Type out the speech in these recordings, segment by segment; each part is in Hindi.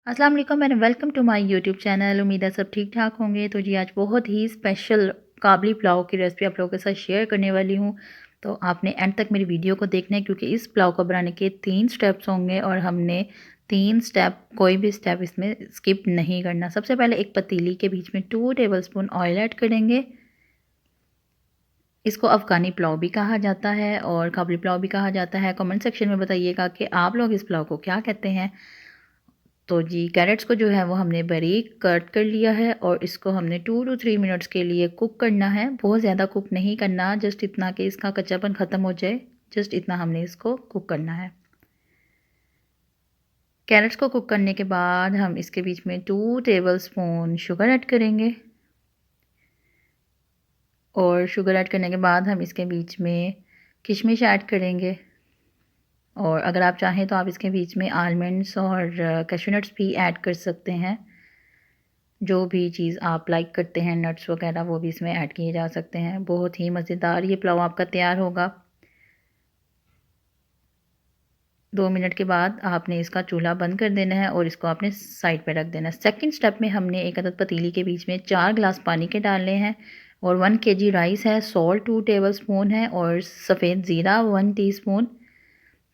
अस्सलाम वालेकुम and welcome to my YouTube channel. उम्मीद है सब ठीक ठाक होंगे। तो जी आज बहुत ही स्पेशल काबली पुलाव की रेसिपी आप लोगों के साथ शेयर करने वाली हूँ। तो आपने एंड तक मेरी वीडियो को देखना है क्योंकि इस पुलाव को बनाने के 3 स्टेप्स होंगे और हमने 3 स्टेप कोई भी स्टेप इसमें स्किप नहीं करना। सबसे पहले एक पतीली के बीच में 2 टेबलस्पून ऑयल ऐड करेंगे। इसको अफ़गानी पुलाव भी कहा जाता है और काबली पुलाव भी कहा जाता है। कमेंट सेक्शन में बताइएगा कि आप लोग इस पुलाव को क्या कहते हैं। तो जी कैरेट्स को जो है वो हमने बारीक कट कर लिया है और इसको हमने 2 to 3 मिनट्स के लिए कुक करना है। बहुत ज़्यादा कुक नहीं करना, जस्ट इतना कि इसका कच्चापन ख़त्म हो जाए, जस्ट इतना हमने इसको कुक करना है। कैरेट्स को कुक करने के बाद हम इसके बीच में 2 टेबलस्पून शुगर ऐड करेंगे और शुगर ऐड करने के बाद हम इसके बीच में किशमिश ऐड करेंगे और अगर आप चाहें तो आप इसके बीच में आलमंड्स और कैश्यू नट्स भी ऐड कर सकते हैं। जो भी चीज़ आप लाइक करते हैं, नट्स वगैरह, वो भी इसमें ऐड किए जा सकते हैं। बहुत ही मज़ेदार ये पुलाव आपका तैयार होगा। 2 मिनट के बाद आपने इसका चूल्हा बंद कर देना है और इसको आपने साइड पे रख देना है। सेकंड स्टेप में हमने एक अदद पतीली के बीच में 4 गिलास पानी के डालने हैं और 1 kg राइस है, सॉल्ट 2 टेबलस्पून है और सफ़ेद ज़ीरा 1 teaspoon,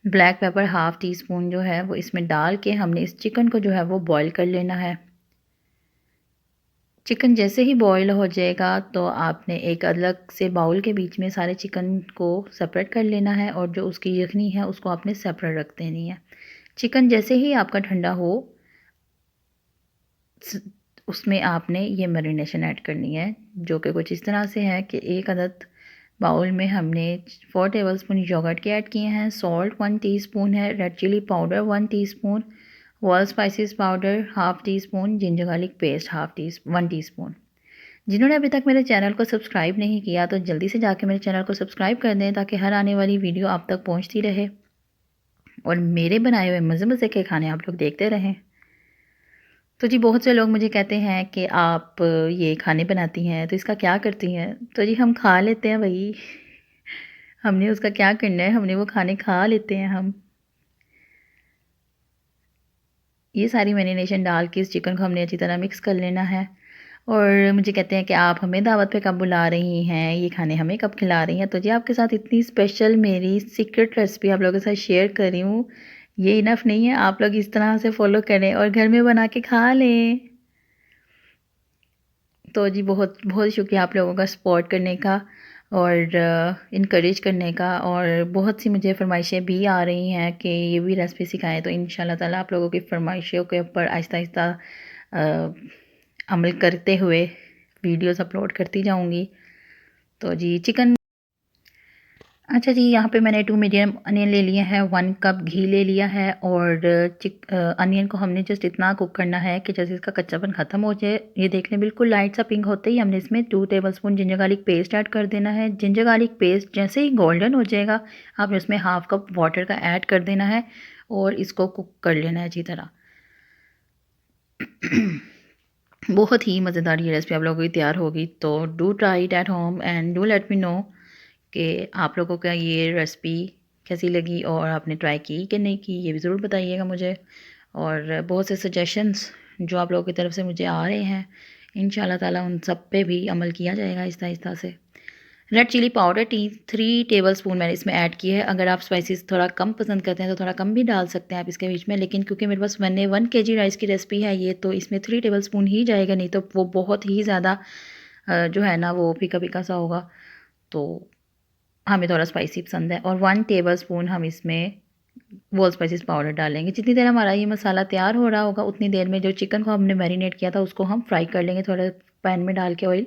black pepper half tea spoon जो है वो इसमें डाल के हमने इस चिकन को जो है वो बॉयल कर लेना है। चिकन जैसे ही बॉईल हो जाएगा तो आपने एक अलग से बाउल के बीच में सारे चिकन को सेपरेट कर लेना है और जो उसकी यखनी है उसको आपने सेपरेट रख देनी है। चिकन जैसे ही आपका ठंडा हो उसमें आपने ये मैरिनेशन ऐड करनी है, जो कि कुछ इस तरह से है कि एक अदद बाउल में हमने 4 टेबलस्पून योगर्ट के ऐड किए हैं, सॉल्ट 1 टीस्पून है, red chilli powder 1 teaspoon, whole spices powder half teaspoon, ginger garlic paste 1 teaspoon. जिन्होंने अभी तक मेरे चैनल को सब्सक्राइब नहीं किया तो जल्दी से जाके मेरे चैनल को सब्सक्राइब कर दें ताकि हर आने वाली वीडियो आप तक पहुंचती रहे और मेरे बनाए हुए मज़े मज़े के खाने आप लोग देखते रहें। तो जी बहुत से लोग मुझे कहते हैं कि आप ये खाने बनाती हैं तो इसका क्या करती हैं? तो जी हम खा लेते हैं वही। हमने उसका क्या करना है, हमने वो खाने खा लेते हैं हम। ये सारी मैरिनेशन डाल के इस चिकन को हमने अच्छी तरह मिक्स कर लेना है और मुझे कहते हैं कि आप हमें दावत पे कब बुला रही हैं, ये खाने हमें कब खिला रही हैं। तो जी आपके साथ इतनी स्पेशल मेरी सीक्रेट रेसिपी आप लोगों के साथ शेयर कर रही हूँ, ये इनफ नहीं है, आप लोग इस तरह से फॉलो करें और घर में बना के खा लें। तो जी बहुत बहुत शुक्रिया आप लोगों का सपोर्ट करने का और इनकरेज करने का और बहुत सी मुझे फ़रमाइशें भी आ रही हैं कि ये भी रेसिपी सिखाएं। तो इंशाल्लाह ताला आप लोगों की फ़रमाइशों के ऊपर आहिस्ता आहिस्ता अमल करते हुए वीडियोस अपलोड करती जाऊंगी। तो जी चिकन, अच्छा जी यहाँ पे मैंने 2 मीडियम अनियन ले लिए हैं, 1 कप घी ले लिया है और अनियन को हमने जस्ट इतना कुक करना है कि जैसे इसका कच्चापन ख़त्म हो जाए। ये देख लें बिल्कुल लाइट सा पिंक होते ही हमने इसमें 2 tablespoon ginger garlic paste add कर देना है। जिंजर गार्लिक पेस्ट जैसे ही गोल्डन हो जाएगा आपने उसमें हाफ़ कप वाटर का ऐड कर देना है और इसको कुक कर लेना है अच्छी तरह। बहुत ही मज़ेदार ये रेसिपी आप लोगों की तैयार होगी। तो do try it at home and do let me know कि आप लोगों का ये रेसिपी कैसी लगी और आपने ट्राई की कि नहीं की, ये भी ज़रूर बताइएगा मुझे। और बहुत से सजेशंस जो आप लोगों की तरफ से मुझे आ रहे हैं, इंशाल्लाह ताला उन सब पे भी अमल किया जाएगा आहिस्ता आहिस्ता से। रेड चिली पाउडर 3 टेबलस्पून मैंने इसमें ऐड की है। अगर आप स्पाइसेस थोड़ा कम पसंद करते हैं तो थोड़ा कम भी डाल सकते हैं आप इसके बीच में, लेकिन क्योंकि मेरे पास 1 kg राइस की रेसिपी है ये, तो इसमें 3 टेबलस्पून ही जाएगा, नहीं तो वो बहुत ही ज़्यादा जो है ना वो फीका फीका सा होगा। तो हमें थोड़ा स्पाइसी पसंद है और 1 टेबलस्पून हम इसमें होल स्पाइसेस पाउडर डालेंगे। जितनी देर हमारा ये मसाला तैयार हो रहा होगा उतनी देर में जो चिकन को हमने मैरिनेट किया था उसको हम फ्राई कर लेंगे थोड़ा पैन में डाल के ऑयल।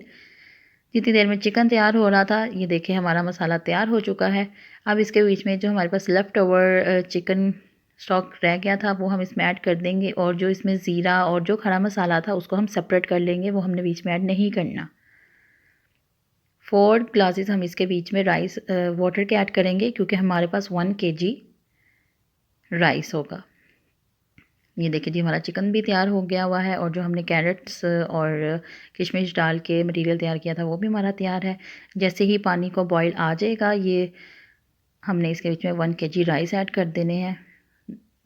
जितनी देर में चिकन तैयार हो रहा था ये देखिए हमारा मसाला तैयार हो चुका है। अब इसके बीच में जो हमारे पास लेफ़्ट ओवर चिकन स्टॉक रह गया था वो हम इसमें ऐड कर देंगे और जो इसमें ज़ीरा और जो खड़ा मसाला था उसको हम सेपरेट कर लेंगे, वो हमने बीच में ऐड नहीं करना। 4 ग्लासेस हम इसके बीच में राइस वाटर के ऐड करेंगे क्योंकि हमारे पास 1 kg राइस होगा। ये देखिए जी हमारा चिकन भी तैयार हो गया हुआ है और जो हमने कैरेट्स और किशमिश डाल के मटेरियल तैयार किया था वो भी हमारा तैयार है। जैसे ही पानी को बॉईल आ जाएगा ये हमने इसके बीच में 1 kg राइस ऐड कर देने हैं।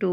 to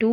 2